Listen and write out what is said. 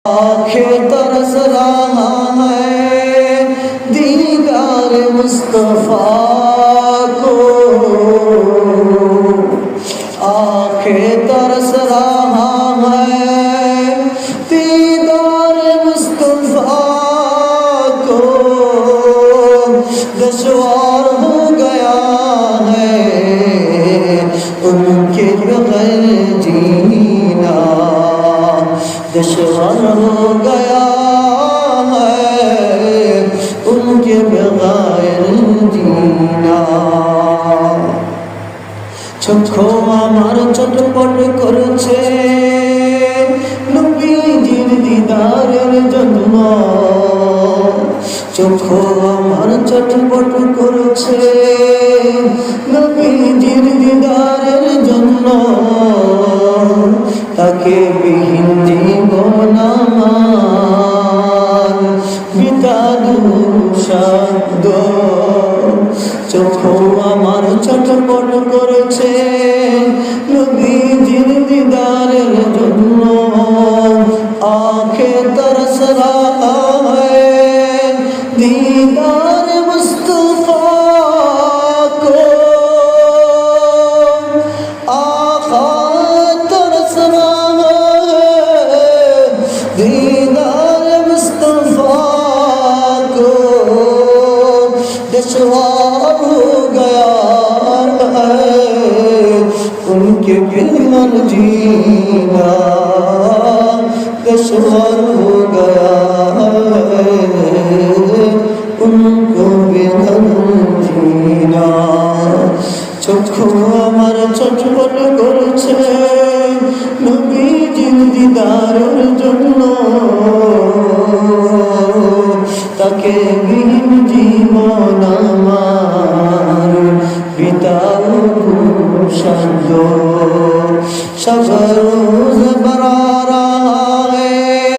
आंखें तरस रहा है दीदार मुस्तफा को, आंखें तरस रहा है दीदार मुस्तफा को। दुश्वार हो गया है उनके बगैर जीना, दुश्वार हो गया है उनके बगैर जीना। চক্ষু আমার চটপট করছে নবীজির দিদারের জন্য, চক্ষু আমার চটপট করছে নবীজির দিদারের জন্য। তাকে বিহীন জীবন আমার বিতাদু শব্দ, চক্ষু আমার চটপট করেছে নবীজির দিদারের জন্য। আঁখে तरस रहा है दीदार मुस्तफा को, आँखा तरस रहा है दीदार मुस्तफा को। दुश्वार हो गया है उनके बिना जीना, दुश्वार हो गया है उनको बिना जीना। চক্ষু আমার চটপট করছে নবীজির দিদারের জন্য, তাকে বিহীন জীবন আমার বিতাও সাধ্য। সাগর